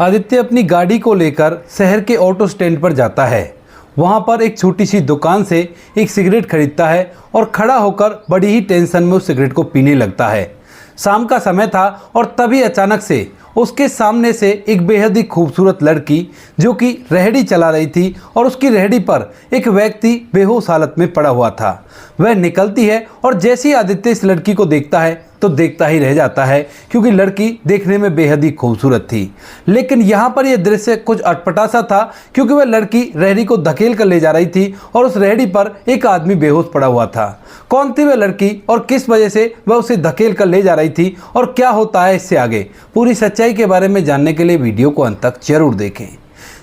आदित्य अपनी गाड़ी को लेकर शहर के ऑटो स्टैंड पर जाता है। वहां पर एक छोटी सी दुकान से एक सिगरेट खरीदता है और खड़ा होकर बड़ी ही टेंशन में उस सिगरेट को पीने लगता है। शाम का समय था और तभी अचानक से उसके सामने से एक बेहद ही खूबसूरत लड़की जो कि रेहड़ी चला रही थी और उसकी रेहड़ी पर एक व्यक्ति बेहोश हालत में पड़ा हुआ था, वह निकलती है और जैसे ही आदित्य इस लड़की को देखता है तो देखता ही रह जाता है, क्योंकि लड़की देखने में बेहद ही खूबसूरत थी। लेकिन यहाँ पर यह दृश्य कुछ अटपटा सा था, क्योंकि वह लड़की रेहड़ी को धकेल कर ले जा रही थी और उस रेहड़ी पर एक आदमी बेहोश पड़ा हुआ था। कौन थी वह लड़की और किस वजह से वह उसे धकेल कर ले जा रही थी और क्या होता है इससे आगे, पूरी सच्चाई के बारे में जानने के लिए वीडियो को अंत तक जरूर देखें।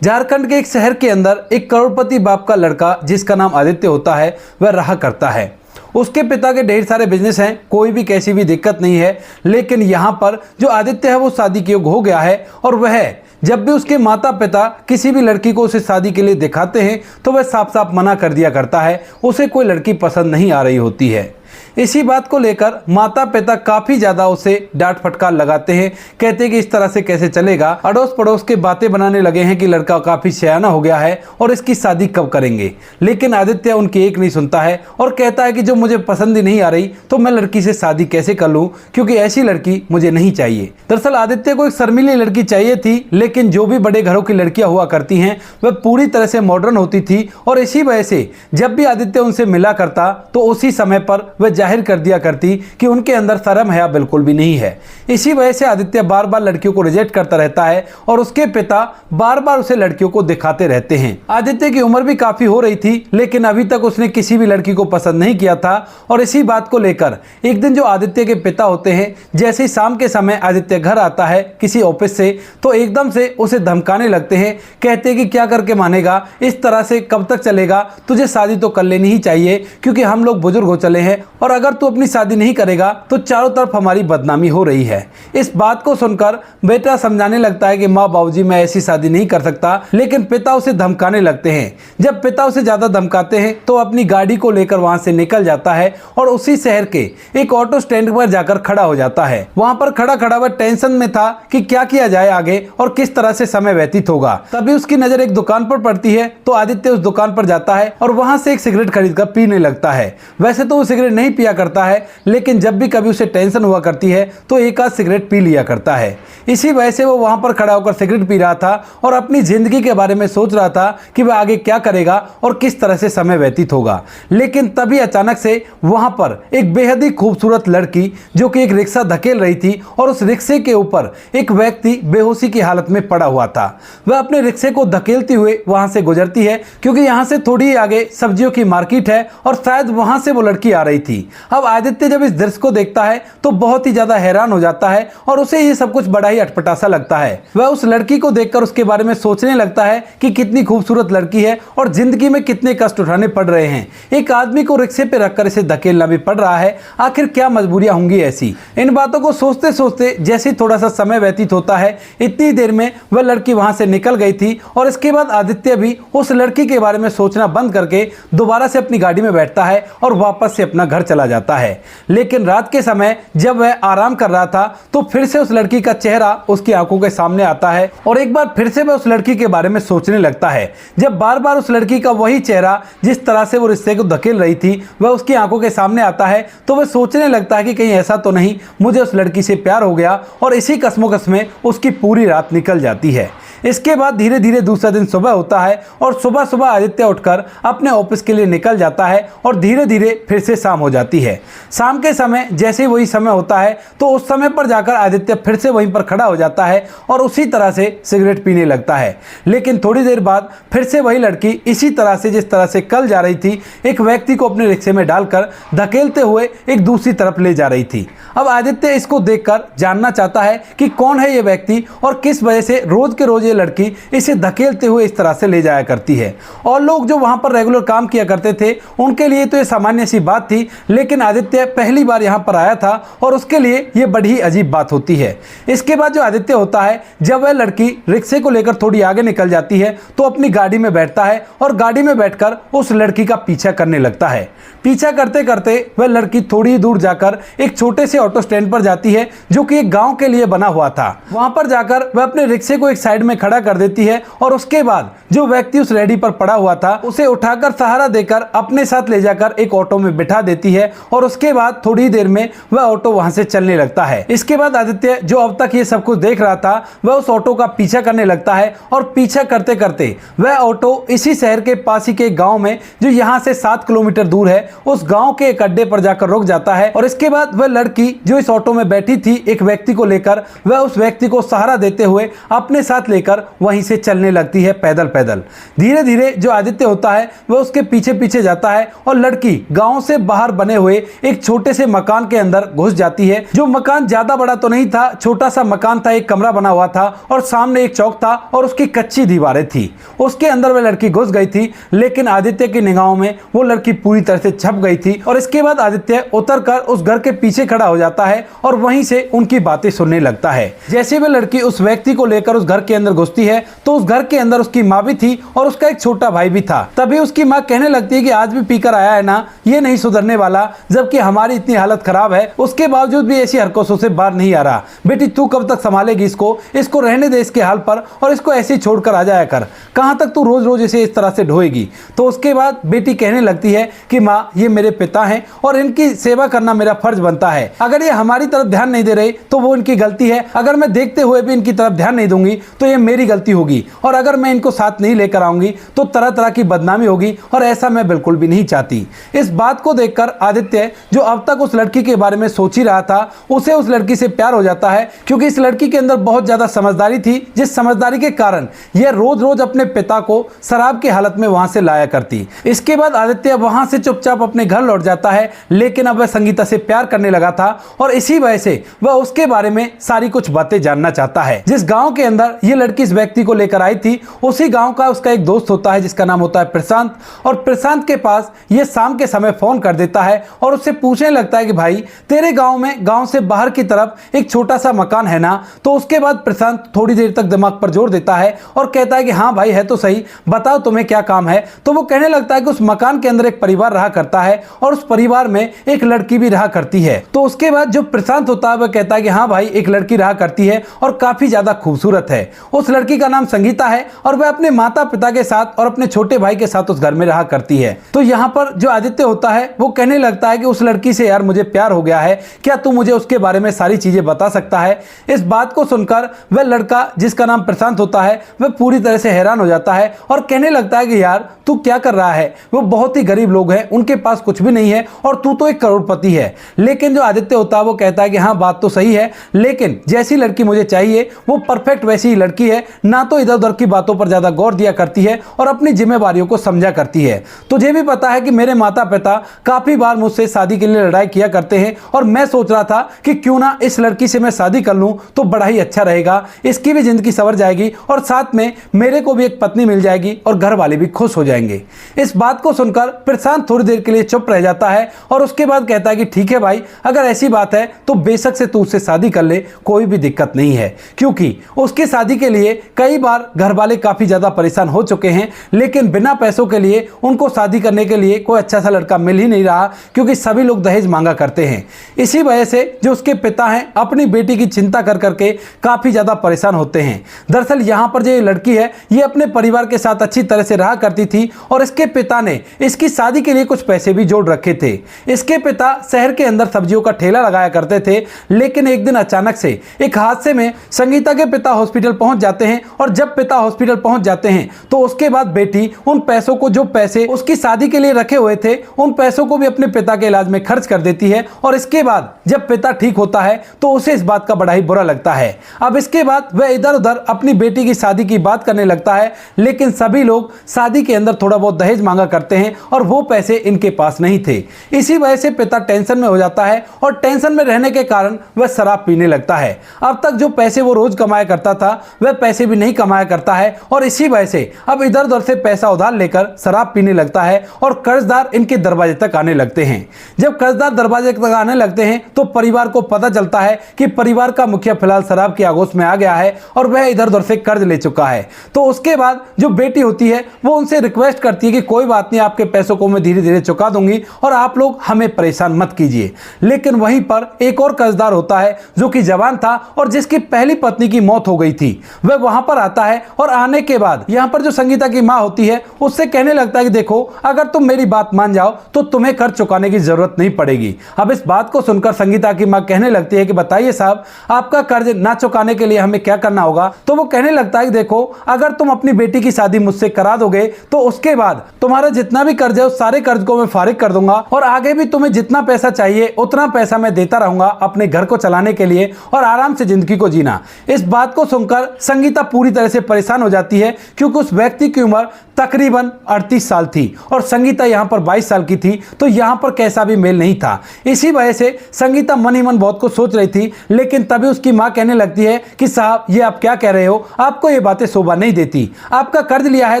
झारखंड के एक शहर के अंदर एक करोड़पति बाप का लड़का जिसका नाम आदित्य होता है, वह रहा करता है। उसके पिता के ढेर सारे बिजनेस हैं, कोई भी कैसी भी दिक्कत नहीं है। लेकिन यहाँ पर जो आदित्य है वो शादी के योग्य हो गया है और वह जब भी उसके माता पिता किसी भी लड़की को उसे शादी के लिए दिखाते हैं तो वह साफ साफ मना कर दिया करता है, उसे कोई लड़की पसंद नहीं आ रही होती है। इसी बात को लेकर माता पिता काफ़ी ज़्यादा उसे डांट फटकार लगाते हैं, कहते हैं कि इस तरह से कैसे चलेगा। अड़ोस पड़ोस के बातें बनाने लगे हैं कि लड़का काफ़ी सयाना हो गया है और इसकी शादी कब करेंगे। लेकिन आदित्य उनकी एक नहीं सुनता है और कहता है कि जो मुझे पसंद ही नहीं आ रही तो मैं लड़की से शादी कैसे कर लूँ, क्योंकि ऐसी लड़की मुझे नहीं चाहिए। दरअसल आदित्य को एक शर्मीली लड़की चाहिए थी, लेकिन जो भी बड़े घरों की लड़कियां हुआ करती हैं वह पूरी तरह से मॉडर्न होती थी और इसी वजह से जब भी आदित्य उनसे मिला करता तो उसी समय पर वह जाहिर कर दिया करती कि उनके अंदर शर्म हया बिल्कुल भी नहीं है। इसी वजह से आदित्य बार बार लड़कियों को रिजेक्ट करता रहता है और उसके पिता बार बार उसे लड़कियों को दिखाते रहते हैं। आदित्य की उम्र भी काफी हो रही थी, लेकिन अभी तक उसने किसी भी लड़की को पसंद नहीं किया था। और इसी बात को लेकर एक दिन जो आदित्य के पिता होते हैं, जैसे ही शाम के समय आदित्य घर आता है किसी ऑफिस से तो एकदम से उसे धमकाने लगते हैं, कहते हैं कि क्या करके मानेगा, इस तरह से कब तक चलेगा, तुझे शादी तो कर लेनी ही चाहिए क्योंकि हम लोग बुजुर्ग हो चले हैं और अगर तू अपनी शादी नहीं करेगा तो चारों तरफ हमारी बदनामी हो रही है। इस बात को सुनकर बेटा समझाने लगता है कि माँ बाबूजी मैं ऐसी शादी नहीं कर सकता, लेकिन पिता उसे धमकाने लगते हैं। जब पिता उसे ज्यादा धमकाते हैं तो अपनी गाड़ी को लेकर वहां से निकल जाता है और उसी शहर के एक ऑटो स्टैंड पर जाकर खड़ा हो जाता है। वहां पर खड़ा खड़ा वह टेंशन में था कि क्या किया जाए आगे और किस तरह से समय व्यतीत होगा। तभी उसकी नजर एक दुकान पर पड़ती है तो आदित्य उस दुकान पर जाता है और वहां से एक सिगरेट खरीदकर पीने लगता है। वैसे तो वो सिगरेट नहीं पिया करता है, लेकिन जब भी कभी उसे टेंशन हुआ करती है तो एक आध सिगरेट पी लिया करता है। इसी वजह से वो वहां पर खड़ा होकर सिगरेट पी रहा था और अपनी जिंदगी के बारे में सोच रहा था कि वह आगे क्या करेगा और किस तरह से समय व्यतीत होगा। लेकिन तभी अचानक से वहां पर एक बेहद ही खूबसूरत लड़की जो कि एक रिक्शा धकेल रही थी और उस रिक्शे के ऊपर एक व्यक्ति बेहोशी की हालत में पड़ा हुआ था। वह अपने रिक्शे को धकेलते हुए वहां से गुजरती है, क्योंकि यहां से थोड़ी ही आगे सब्जियों की मार्केट है और शायद वहां से वो लड़की आ रही थी। अब आदित्य जब इस दृश्य को देखता है तो बहुत ही ज्यादा हैरान हो जाता है और उसे ये सब कुछ बड़ा ही अटपटा सा लगता है। वह उस लड़की को देखकर उसके बारे में सोचने लगता है कि कितनी खूबसूरत लड़की है और जिंदगी में कितने कष्ट उठाने पड़ रहे हैं। एक आदमी को रिक्शे पे रखकर इसे धकेलना भी पड़ रहा है, आखिर क्या मजबूरियां होंगी ऐसी। इन बातों को सोचते सोचते जैसे थोड़ा सा समय व्यतीत होता है, इतनी देर में वह लड़की वहां से निकल गई थी और इसके बाद आदित्य भी उस लड़की के बारे में सोचना बंद करके दोबारा से अपनी गाड़ी में बैठता है और वापस से अपना घर चला जाता है। लेकिन रात के समय जब वह आराम कर रहा था तो फिर से उस लड़की का चेहरा उसकी आंखों के सामने आता है और एक बार फिर से वह उस लड़की के बारे में सोचने लगता है। जब बार बार उस लड़की का वही चेहरा जिस तरह से वो रिश्ते को धकेल रही थी वह उसकी आंखों के सामने आता है तो वह सोचने लगता है कि कहीं ऐसा तो नहीं मुझे उस लड़की से प्यार हो गया, और इसी कश्मोकश में उसकी पूरी रात निकल जाती है। इसके बाद धीरे धीरे दूसरा दिन सुबह होता है और सुबह सुबह आदित्य उठकर अपने ऑफिस के लिए निकल जाता है और धीरे धीरे फिर से शाम हो जाती है। शाम के समय जैसे वही समय होता है तो उस समय पर जाकर आदित्य फिर से वहीं पर खड़ा हो जाता है और उसी तरह से सिगरेट पीने लगता है। लेकिन थोड़ी देर बाद फिर से वही लड़की इसी तरह से जिस तरह से कल जा रही थी एक व्यक्ति को अपने रिक्शे में डालकर धकेलते हुए एक दूसरी तरफ ले जा रही थी। अब आदित्य इसको देखकर जानना चाहता है कि कौन है ये व्यक्ति और किस वजह से रोज के रोज ये लड़की इसे धकेलते हुए इस तरह से ले जाया करती है। और लोग जो वहां पर रेगुलर काम किया करते थे उनके लिए तो ये सामान्य सी बात थी, लेकिन आदित्य पहली बार यहां पर आया था और उसके लिए ये बड़ी ही अजीब बात होती है। इसके बाद जो आदित्य होता है, जब वह लड़की रिक्शे को लेकर थोड़ी आगे निकल जाती है तो अपनी गाड़ी में बैठता है और गाड़ी में बैठकर उस लड़की का पीछा करने लगता है। पीछा करते करते वह लड़की थोड़ी दूर जाकर एक छोटे से ऑटो स्टैंड पर जाती है जो कि एक गांव के लिए बना हुआ था। वहां पर जाकर वह अपने रिक्शे को एक साइड में खड़ा कर देती है और उसके बाद जो व्यक्ति उस रेडी पर पड़ा हुआ था उसे उठाकर सहारा देकर अपने साथ ले जाकर एक ऑटो में बिठा देती है और उसके बाद थोड़ी देर में वह ऑटो वहां से चलने लगता है। इसके बाद आदित्य, जो अब तक ये सब कुछ देख रहा था, वह उस ऑटो का पीछा करने लगता है और पीछा करते करते वह ऑटो इसी शहर के पास ही के गांव में, जो यहां से 7 किलोमीटर दूर है, उस गांव के एक अड्डे पर जाकर रुक जाता है। और इसके बाद वह लड़की जो इस ऑटो में बैठी थी एक व्यक्ति को लेकर, वह उस व्यक्ति को सहारा देते हुए अपने साथ लेकर वहीं से चलने लगती है पैदल पैदल। धीरे धीरे जो आदित्य होता है वह उसके पीछे पीछे जाता है और लड़की गांव से बाहर बने हुए एक छोटे से मकान के अंदर घुस जाती है। जो मकान ज्यादा बड़ा तो नहीं था, छोटा सा मकान था, एक कमरा बना हुआ था और सामने एक चौक था और उसकी कच्ची दीवारें थी। उसके अंदर वह लड़की घुस गई थी, लेकिन आदित्य की निगाहों में वो लड़की पूरी तरह से छप गई थी। और इसके बाद आदित्य उतरकर उस घर के पीछे खड़ा हो जाता है और वहीं से उनकी बातें सुनने लगता है। जैसे वह लड़की उस व्यक्ति को लेकर उस घर के अंदर घुसती है तो उस घर के अंदर उसकी माँ भी थी और उसका एक छोटा भाई भी था। तभी उसकी माँ कहने लगती है कि आज भी पीकर आया है ना, ये नहीं सुधरने वाला, जबकि हमारी इतनी हालत खराब है उसके बावजूद भी ऐसी हरकतों से बाहर नहीं आ रहा। बेटी तू कब तक संभालेगी इसको रहने दे इसके हाल पर और इसको ऐसे ही छोड़कर आ जाया कर, कहां तक तू रोज रोज इसे इस तरह से ढोएगी। तो उसके बाद बेटी कहने लगती है कि माँ, ये मेरे पिता हैं और इनकी सेवा करना मेरा फर्ज बनता है। अगर ये हमारी तरफ ध्यान नहीं दे रहे तो वो इनकी गलती है, अगर मैं देखते हुए भी इनकी तरफ ध्यान नहीं दूंगी तो ये मेरी गलती होगी, और अगर मैं इनको साथ नहीं लेकर आऊंगी तो तरह तरह की बदनामी होगी और ऐसा मैं बिल्कुल भी नहीं चाहती। इस बात को देखकर आदित्य, जो अब तक उस लड़की के बारे में सोच ही रहा था, उसे उस लड़की से प्यार हो जाता है, क्योंकि इस लड़की के अंदर बहुत ज्यादा समझदारी थी, जिस समझदारी के कारण यह रोज रोज अपने पिता को शराब की हालत में वहां से लाया करती। इसके बाद आदित्य वहां से चुपचाप अपने घर लौट जाता है, लेकिन अब वह संगीता से प्यार करने लगा था और इसी वजह से वह उसके बारे में सारी कुछ बातें जानना चाहता है। जिस गांव के अंदर ये लड़की इस व्यक्ति को लेकर आई थी, उसी गांव का उसका एक दोस्त होता है जिसका नाम होता है प्रशांत। और प्रशांत के पास ये शाम के समय फोन कर देता है और उससे पूछने लगता है कि भाई, तेरे गांव में गांव से बाहर की तरफ एक छोटा सा मकान है ना। तो उसके बाद प्रशांत थोड़ी देर तक दिमाग पर जोर देता है और कहता है कि हाँ भाई, है तो सही, बताओ तुम्हें क्या काम है। तो वो कहने लगता है कि उस मकान के अंदर एक परिवार रहा करता है और उस परिवार में एक लड़की भी रहा करती है। तो उसके बाद जो प्रशांत होता है वह कहता है कि हाँ भाई, एक लड़की रहा करती है और काफी ज्यादा खूबसूरत है। उस लड़की का नाम संगीता है और वह अपने माता पिता के साथ और अपने छोटे भाई के साथ उस घर में रहा करती है। तो यहाँ पर जो आदित्य होता है वो कहने लगता है कि उस लड़की से यार मुझे प्यार हो गया है, क्या तू मुझे उसके बारे में सारी चीजें बता सकता है। इस बात को सुनकर वह लड़का जिसका नाम प्रशांत होता है वह पूरी तरह से हैरान हो जाता है और कहने लगता है कि यार तू क्या कर रहा है, वो बहुत ही गरीब लोग हैं, उनके पास कुछ भी नहीं है और तू तो एक करोड़पति है। लेकिन जो आदित्य होता है वो कहता है कि हाँ बात तो सही है, लेकिन जैसी लड़की मुझे चाहिए वो परफेक्ट वैसी ही लड़की है, ना तो इधर उधर की बातों पर ज्यादा गौर दिया करती है और अपनी जिम्मेवारियों को समझा करती है। तुझे भी पता है कि मेरे माता पिता काफी बार मुझसे शादी के लिए लड़ाई किया करते हैं और मैं सोच रहा था कि क्यों ना इस लड़की से मैं शादी कर लूं तो बड़ा ही अच्छा रहेगा, इसकी भी जिंदगी संवर जाएगी और साथ में मेरे को भी एक पत्नी मिल जाएगी और घर वाले भी खुश हो जाएंगे। इस बात को सुनकर प्रशांत थोड़ी देर के लिए चुप रह जाता है और उसके बाद कहता है कि ठीक है भाई, अगर ऐसी बात है तो बेशक से तू उससे शादी कर ले, कोई भी दिक्कत नहीं है। क्योंकि उसकी शादी के लिए कई बार घर वाले काफी ज्यादा परेशान हो चुके हैं, लेकिन बिना पैसों के लिए उनको शादी करने के लिए कोई अच्छा सा लड़का मिल ही नहीं रहा, क्योंकि सभी लोग दहेज मांगा करते हैं। इसी वजह से जो उसके पिता हैं अपनी बेटी की चिंता कर करके काफी ज्यादा परेशान होते हैं। दरअसल यहाँ पर जो ये लड़की है ये अपने परिवार के साथ अच्छी तरह से रहा करती थी और इसके पिता ने इसकी शादी के लिए कुछ पैसे भी जोड़ रखे थे। इसके पिता शहर के अंदर सब्जियों का ठेला लगाया करते थे, लेकिन एक दिन अचानक से एक हादसे में संगीता के पिता हॉस्पिटल पहुंच जाते हैं और जब पिता हॉस्पिटल पहुंच जाते हैं तो उसके बाद बेटी उन पैसों को, जो पैसे उसकी शादी के लिए रखे हुए थे, उन पैसों को भी अपने पिता के इलाज में खर्च कर देती है। और इसके बाद जब पिता ठीक होता है तो उसे इस बात का बड़ा ही बुरा लगता है। अब इसके बाद वह इधर उधर अपनी बेटी की शादी की बात करने लगता है, लेकिन सभी लोग शादी के अंदर थोड़ा बहुत दहेज मांगा करते हैं और वो पैसे इनके पास नहीं थे। इसी वजह से पिता टेंशन में हो जाता है और टेंशन में रहने के कारण वह शराब पीने लगता है। अब तक जो पैसे वो रोज कमाया करता था वह पैसे भी नहीं कमाया करता है और इसी वजह से अब इधर उधर से पैसा उधार लेकर शराब पीने लगता है और कर्जदार इनके दरवाजे तक आने लगते हैं। जब कर्जदार दरवाजे तक आने लगते हैं तो परिवार को पता चलता है कि परिवार का मुखिया फिलहाल शराब की आगोश में आ गया है और वह इधर उधर से कर्ज ले चुका है। तो उसके बाद जो बेटी होती है वो उनसे रिक्वेस्ट करती है कि कोई बात नहीं, आपके पैसों को मैं धीरे धीरे चुका दूंगी और आप लोग हमें परेशान मत कीजिए। लेकिन वहीं पर एक और कर्जदार होता है जो कि जवान था और जिसकी पहली पत्नी की मौत हो गई थी। वह वहां पर आता है और आने के बाद यहां पर जो संगीता की मां होती है उससे कहने लगता है कि देखो, अगर तुम मेरी बात मान जाओ तो तुम्हें कर्ज चुकाने की जरूरत नहीं पड़ेगी। अब इस बात को सुनकर संगीता की मां कहने लगती है कि बताइए साहब, आपका कर्ज ना चुकाने के लिए हमें क्या करना होगा। तो वो कहने लगता है कि देखो, अगर तुम अपनी बेटी की शादी मुझसे करा दोगे तो उसके बाद तुम्हारा जितना भी कर्ज है उस सारे कर्ज को मैं फारिग कर दूंगा और आगे भी तुम्हें जितना पैसा चाहिए उतना पैसा मैं देता रहूंगा अपने घर को चलाने के लिए और आराम से जिंदगी को जीना। इस बात को सुनकर संगीता पूरी तरह से परेशान हो जाती है क्योंकि उस व्यक्ति की उम्र तकरीबन 38 साल थी और संगीता यहां पर 22 साल की थी। तो यहां पर कैसा भी मेल नहीं था। इसी वजह से संगीता मन ही मन बहुत कुछ सोच रही थी। लेकिन तभी उसकी मां कहने लगती है कि साहब, ये आप क्या कह रहे हो, आपको ये बातें शोभा नहीं देती। आपका कर्ज लिया है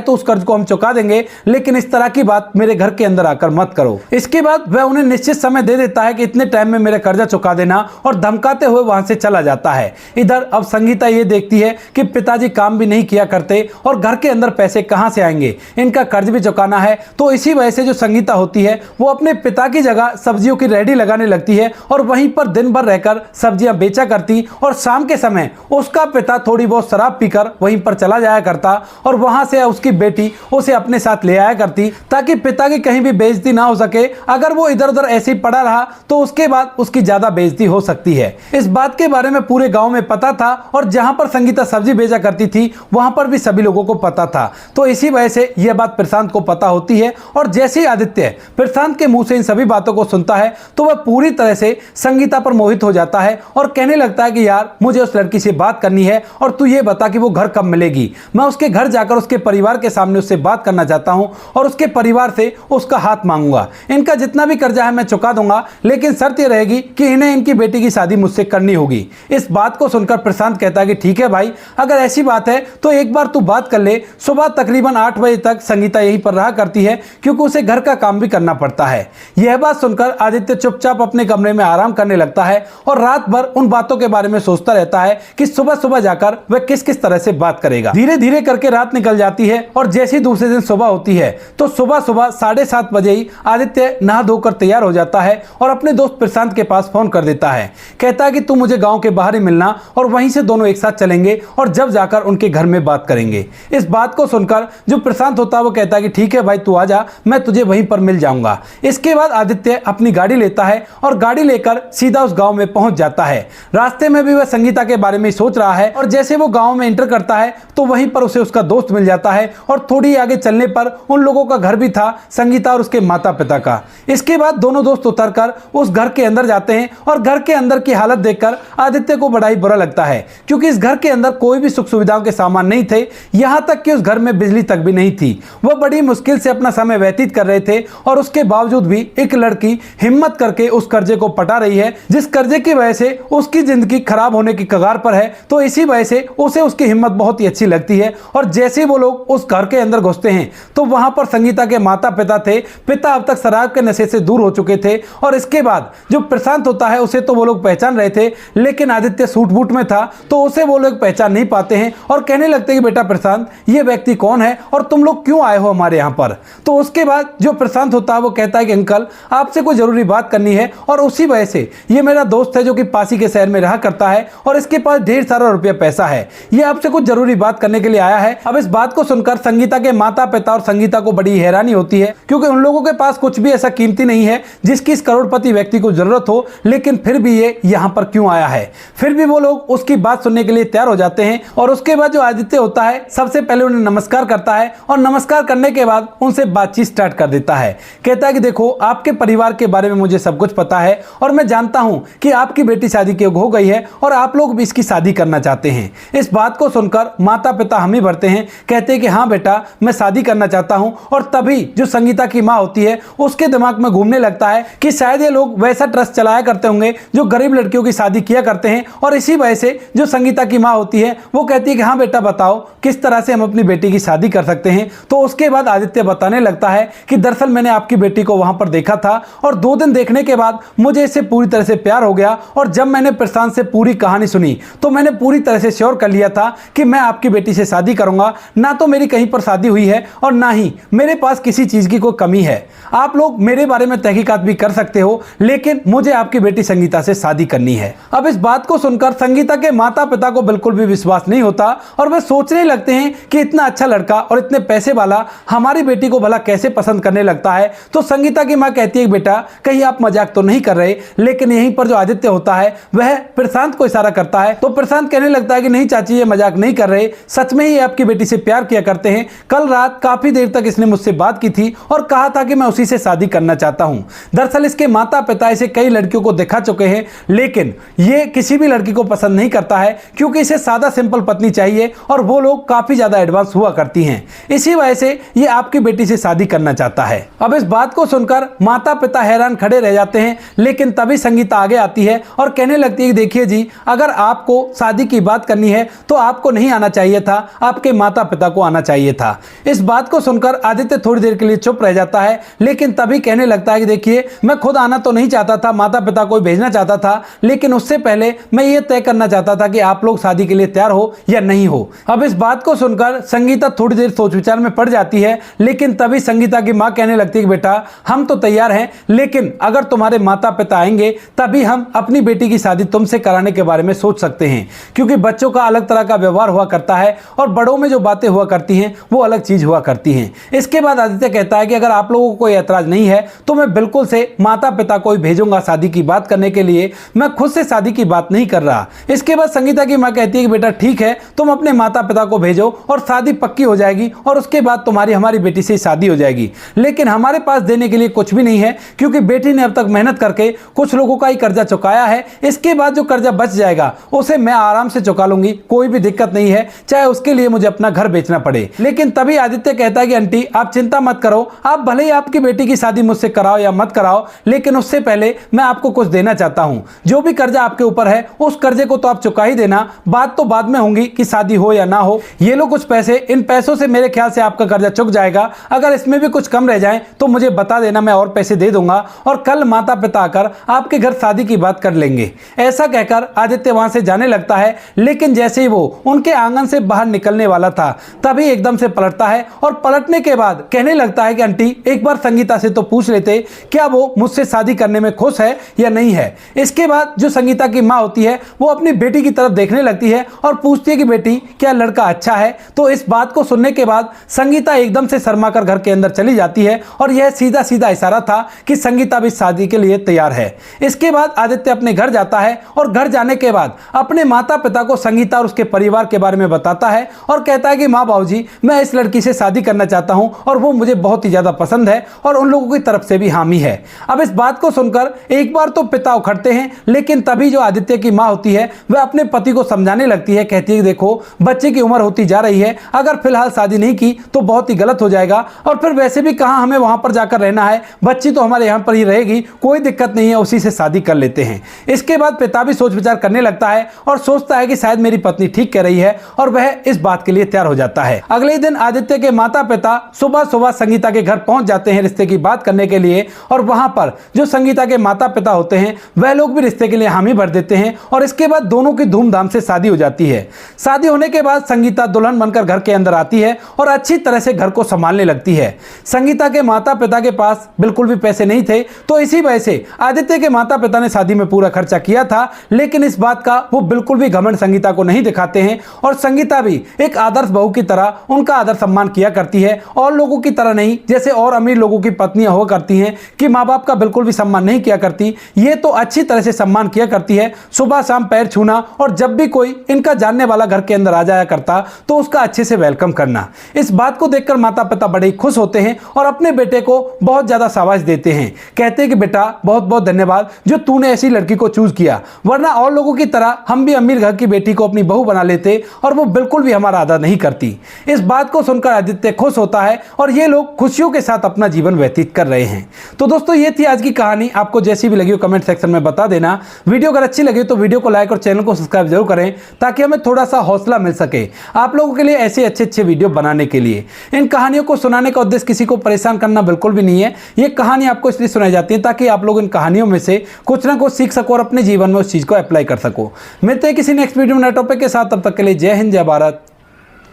तो उस कर्ज को हम चुका देंगे, लेकिन इस तरह की बात मेरे घर के अंदर आकर मत करो। इसके बाद वह उन्हें निश्चित समय दे देता है कि इतने टाइम में मेरा कर्जा चुका देना और धमकाते हुए वहां से चला जाता है। इधर अब संगीता ये देखती है कि पिताजी काम भी नहीं किया करते और घर के अंदर पैसे कहां से आएंगे, इनका कर्ज भी चुकाना है। तो इसी वजह से जो संगीता होती है वो अपने पिता की जगह सब्जियों की रेहड़ी लगाने लगती है और वहीं पर दिन भर रहकर सब्जियां बेचा करती और शाम के समय उसका पिता थोड़ी बहुत शराब पीकर वहीं पर चला जाया करता और वहां से उसकी बेटी उसे अपने साथ ले आया करती ताकि पिता की कहीं भी बेइज्जती ना हो सके। अगर वो इधर उधर ऐसे ही पड़ा रहा तो उसके बाद उसकी ज्यादा बेइज्जती हो सकती है। इस बात के बारे में पूरे गांव में पता था और जहां पर संगीता सब्जी बेचा करती थी वहां पर भी सभी लोगों को पता था। तो इसी वजह से यह बात प्रशांत को पता होती है और जैसे ही आदित्य प्रशांत के मुंह से इन सभी बातों को सुनता है तो वह पूरी तरह से संगीता पर मोहित हो जाता है और कहने लगता है कि यार, मुझे उस लड़की से बात करनी है और तू ये बता कि वो घर कब मिलेगी। मैं उसके घर जाकर उसके परिवार के सामने उससे बात करना चाहता हूं और उसके परिवार से उसका हाथ मांगूंगा। इनका जितना भी कर्जा है मैं चुका दूंगा, लेकिन शर्त यह रहेगी कि इन्हें इनकी बेटी की शादी मुझसे करनी होगी। इस बात को सुनकर प्रशांत कहता है कि ठीक है भाई, अगर ऐसी बात है तो एक बार तू बात कर ले। सुबह तकरीबन 8 बजे तक संगीता यहीं पर रहा करती है क्योंकि उसे घर का काम भी करना पड़ता है। यह बात सुनकर आदित्य चुपचाप अपने कमरे में आराम करने लगता है और रात भर उन बातों के बारे में सोचता रहता है कि सुबह सुबह जाकर वह किस किस तरह से बात करेगा। धीरे धीरे करके रात निकल जाती है और जैसे ही दूसरे दिन सुबह होती है तो सुबह सुबह 7:30 बजे ही आदित्य नहा धोकर तैयार हो जाता है और अपने दोस्त प्रशांत के पास फोन कर देता है। कहता है कि तू मुझे गांव के बाहर ही मिलना और वहीं से दोनों एक साथ चलेंगे और जब जाकर उनके घर में बात करेंगे। इस बात को सुनकर जो प्रशांत होता है वो कहता है कि ठीक है भाई, तू आ जा, मैं तुझे वहीं पर मिल जाऊंगा। इसके बाद आदित्य अपनी गाड़ी लेता है और गाड़ी लेकर सीधा उस गांव में पहुंच जाता है। रास्ते में भी वह संगीता के बारे में सोच रहा है और जैसे वो गांव में एंटर करता है तो वहीं पर उसे उसका दोस्त मिल जाता है और थोड़ी आगे चलने पर उन लोगों का घर भी था, संगीता और उसके माता पिता का। इसके बाद दोनों दोस्त उतरकर उस घर के अंदर जाते हैं और घर के अंदर की हालत देखकर आदित्य को बड़ा ही बुरा लगता है क्योंकि इस घर के अंदर कोई भी सुख सुविधाओं के सामान नहीं थे, यहां तक कि उस घर में बिजली तक भी नहीं थी। वह बड़ी मुश्किल से अपना समय व्यतीत कर रहे थे और उसके बावजूद भी एक लड़की हिम्मत करके उस कर्जे को पटा रही है जिस कर्जे की वजह से उसकी जिंदगी खराब होने की कगार पर है। तो इसी वजह से उसे उसकी हिम्मत बहुत ही अच्छी लगती है और जैसे वो लोग उस घर के अंदर घुसते हैं तो वहां पर संगीता के माता पिता थे। पिता अब तक शराब के नशे से दूर हो चुके थे और इसके बाद जो प्रशांत होता है उसे तो वो लोग पहचान रहे थे, लेकिन आदित्य सूट बूट में था तो उसे वो लोग पहचान नहीं पाते हैं और कहने लगते हैं कि बेटा प्रशांत, ये व्यक्ति कौन है और तुम लोग क्यों आए हो हमारे यहाँ पर। तो उसके बाद जो प्रशांत होता है वो कहता है कि अंकल, आपसे कोई जरूरी बात करनी है और उसी वजह से ये मेरा दोस्त है जो कि पासी के शहर में रहा करता है और इसके पास ढेर सारा रुपया पैसा है, ये आपसे कुछ जरूरी बात करने के लिए आया है। अब इस बात को सुनकर संगीता के माता पिता और संगीता को बड़ी हैरानी होती है क्योंकि उन लोगों के पास कुछ भी ऐसा कीमती नहीं है जिसकी इस करोड़पति व्यक्ति को जरूरत हो, लेकिन फिर भी ये यहाँ पर क्यों आया है। फिर भी वो लोग उसकी बात सुनने के लिए तैयार हो जाते हैं और उसके बाद जो आदित्य होता है सबसे पहले उन्हें नमस्कार करता है और नमस्कार करने के बाद उनसे बातचीत स्टार्ट कर देता है। कहता है कि देखो, आपके परिवार के बारे में मुझे सब कुछ पता है और मैं जानता हूं कि आपकी बेटी शादी के हो गई है और आप लोग भी इसकी शादी करना चाहते हैं। इस बात को सुनकर माता पिता हम ही भरते हैं, कहते हैं कि हाँ बेटा, मैं शादी करना चाहता हूं। और तभी जो संगीता की माँ होती है उसके दिमाग में घूमने लगता है कि शायद ये लोग वैसा ट्रस्ट चलाया करते होंगे जो गरीब लड़कियों की शादी किया करते हैं और इसी वजह से जो संगीता की माँ होती है वो कहती है कि हाँ बेटा बताओ किस तरह से हम अपनी बेटी की शादी कर सकते हैं। तो उसके बाद आदित्य बताने लगता है कि दरअसल मैंने आपकी बेटी को वहां पर देखा था और 2 दिन देखने के बाद मुझे इससे पूरी तरह से प्यार हो गया, और जब मैंने प्रशांत से पूरी कहानी सुनी तो मैंने पूरी तरह से श्योर कर लिया था कि मैं आपकी बेटी से शादी करूंगा। ना तो मेरी कहीं पर शादी हुई है और ना ही मेरे पास किसी चीज की कोई कमी है। आप लोग मेरे बारे में तहकीकात भी कर सकते हो, लेकिन मुझे आपकी बेटी संगीता से शादी करनी है। अब इस बात को सुनकर संगीता के माता पिता को बिल्कुल भी विश्वास नहीं होता और वे सोचने लगते हैं कि इतना अच्छा लड़का और इतने पैसे वाला हमारी बेटी को भला कैसे पसंद करने लगता है। तो संगीता की मां कहती है बेटा कहीं आप मजाक तो नहीं कर रहे। लेकिन यहीं पर जो आदित्य होता है वह प्रशांत को इशारा करता है। तो प्रशांत कहने लगता है कि नहीं चाची ये मजाक नहीं कर रहे, सच में ही आपकी बेटी से प्यार किया करते हैं। कल रात काफी देर तक इसने मुझसे बात की थी और कहा था कि मैं उसी से शादी करना चाहता हूं। दरअसल इसके माता पिता इसे कई लड़कियों को दिखा चुके हैं, लेकिन ये किसी भी लड़की को पसंद नहीं करता है क्योंकि इसे सादा सिंपल पत्नी चाहिए और वो लोग काफी ज्यादा एडवांस हुआ करती हैं। इसी वजह से ये आपकी बेटी से शादी करना चाहता है। अब इस बात को सुनकर माता पिता हैरान खड़े रह जाते हैं, लेकिन तभी संगीता आगे आती है और कहने लगती है देखिए जी, अगर आपको शादी की बात करनी है तो आपको नहीं आना चाहिए था, आपके माता पिता को आना चाहिए था। इस बात को सुनकर आदित्य थोड़ी देर के लिए चुप रह जाता है, लेकिन तभी कहने लगता है कि देखिए मैं खुद आना तो नहीं चाहता था, माता पिता को भेजना चाहता था, लेकिन उससे पहले मैं ये तय करना चाहता था कि आप लोग शादी के लिए तैयार हो या नहीं हो। अब इस बात को सुनकर संगीता थोड़ी देर सोच विचार में पड़ जाती है, लेकिन तभी संगीता की मां कहने लगती है कि बेटा हम तो तैयार हैं, लेकिन अगर तुम्हारे माता पिता आएंगे तभी हम अपनी बेटी की शादी तुमसे कराने के बारे में सोच सकते हैं, क्योंकि बच्चों का अलग तरह का व्यवहार हुआ करता है और बड़ों में जो बातें हुआ करती हैं वो अलग चीज हुआ करती हैं। इसके बाद आदित्य कहता है कि अगर आप लोगों को कोई ऐतराज नहीं है तो मैं बिल्कुल से माता पिता को ही भेजूंगा शादी की बात करने के लिए, मैं खुद से शादी की बात नहीं कर रहा। इसके बाद संगीता की मां कहती है कि बेटा ठीक है, तुम अपने माता पिता को भेजो और शादी पक्की हो जाएगी और उसके बाद तुम्हारी हमारी बेटी से शादी हो जाएगी। लेकिन हमारे पास देने के लिए कुछ भी नहीं है, क्योंकि बेटी ने अब तक मेहनत करके कुछ लोगों का ही कर्जा चुकाया है। इसके बाद जो कर्जा बच जाएगा उसे मैं आराम से चुका लूंगी, कोई भी दिक्कत नहीं है, चाहे उसके लिए मुझे अपना घर बेचना पड़े। लेकिन तभी आदित्य कहता है कि आंटी आप चिंता मत करो, आप भले ही आपकी बेटी की शादी मुझसे कराओ या मत कराओ, लेकिन उससे पहले मैं आपको कुछ देना चाहता हूं। जो भी कर्जा आपके ऊपर है उस कर्जे को तो आप चुका ही देना, बात तो बाद में होंगी कि शादी हो या ना हो। ये लो कुछ पैसे, इन पैसों से मेरे ख्याल से आपका कर्जा चुक जाएगा। अगर इसमें भी कुछ कम रह जाए तो मुझे बता देना, मैं और पैसे दे दूंगा और कल माता पिता आकर आपके घर शादी की बात कर लेंगे। ऐसा कहकर आदित्य वहां से जाने लगता है, लेकिन जैसे ही वो उनके आंगन से बाहर निकलने वाला था तभी एकदम से पलटता है और पलटने के बाद कहने लगता है कि आंटी एक बार संगीता से तो पूछ लेते क्या वो मुझसे शादी करने में खुश है या नहीं है। इसके बाद जो संगीता की मां होती है वो अपनी बेटी की तरफ देखने लगती है और पूछती है कि बेटी क्या लड़का अच्छा है। तो इस बात को सुनने के बाद संगीता एकदम से शर्माकर घर के अंदर चली जाती है और यह सीधा सीधा इशारा था कि संगीता भी शादी के लिए तैयार है। इसके बाद आदित्य अपने घर जाता है और घर जाने के बाद अपने माता पिता को संगीता और उसके परिवार के बारे में बताता है और कहता है कि माँ बाबूजी मैं इस लड़की से शादी करना चाहता हूं और वो मुझे बहुत ही ज्यादा पसंद है और उन लोगों की तरफ से भी हामी है। अब इस बात को सुनकर एक बार तो पिता उखड़ते हैं, लेकिन तभी जो आदित्य की मां होती है वह अपने पति को समझाने लगती है, कहती है देखो बच्चे की उम्र होती जा रही है, अगर फिलहाल शादी नहीं की तो बहुत ही गलत हो जाएगा और फिर वैसे भी कहां हमें वहां पर जाकर रहना है, बच्ची तो हमारे यहां पर ही रहेगी, कोई दिक्कत नहीं है, उसी से शादी कर लेते हैं। इसके बाद पिता भी सोच विचार करने लगता है और सोचता है कि शायद मेरी पत्नी ठीक कह रही है और वह इस बात के लिए तैयार हो जाता है। अगले दिन आदित्य के माता पिता सुबह सुबह संगीता के घर पहुंच जाते हैं रिश्ते की बात करने के लिए और वहां पर जो संगीता के माता पिता होते हैं वह लोग भी रिश्ते के लिए हामी भर देते हैं और इसके बाद दोनों की धूमधाम से शादी हो जाती है। शादी होने के बाद संगीता दुल्हन बनकर घर के अंदर आती है और अच्छी तरह से घर को संभालने लगती है। संगीता के माता पिता के पास बिल्कुल भी पैसे नहीं थे, तो इसी वजह से आदित्य के माता पिता ने शादी में पूरा खर्चा किया था, लेकिन इस बात का वो बिल्कुल भी घमंड संगीता को नहीं दिखाते हैं और संगीता भी एक आदर्श बहू की तरह उनका आदर सम्मान किया करती है और लोगों की तरह नहीं, जैसे और अमीर लोगों की पत्नियां हुआ करती हैं कि माँ बाप का बिल्कुल भी सम्मान नहीं किया करती। ये तो अच्छी तरह से सम्मान किया करती है, सुबह शाम पैर छूना और जब भी कोई इनका जानने वाला घर के अंदर आ जाया करता तो उसका अच्छे से वेलकम करना। इस बात को देखकर माता पिता बड़े ही खुश होते हैं और अपने बेटे को बहुत ज्यादा शाबाश देते हैं, कहते हैं कि बेटा बहुत बहुत धन्यवाद जो तूने ऐसी लड़की को चूज किया, वरना और लोगों की तरह हम भी अमीर घर की बेटी को अपनी बहू बना लेते और वो बिल्कुल भी हमारा आदर नहीं करती। इस बात को सुनकर आदित्य खुश होता है और ये लोग खुशियों के साथ अपना जीवन व्यतीत कर रहे हैं। तो दोस्तों ये थी आज की कहानी, आपको जैसी भी लगी हो कमेंट सेक्शन में बता देना। वीडियो अगर अच्छी लगी तो वीडियो को लाइक और चैनल को सब्सक्राइब जरूर करें ताकि हमें में थोड़ा सा हौसला मिल सके आप लोगों के लिए ऐसे अच्छे वीडियो बनाने के लिए। इन कहानियों को सुनाने का उद्देश्य किसी को परेशान करना बिल्कुल भी नहीं है। ये कहानी आपको इसलिए सुनाई जाती है ताकि आप लोग इन कहानियों में से कुछ ना कुछ सीख सको और अपने जीवन में उस चीज़ को अप्लाई कर सको। मिलते हैं किसी नेक्स्ट वीडियो में नए टॉपिक के साथ। तब तक के लिए जय हिंद, जय भारत,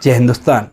जय हिंदुस्तान।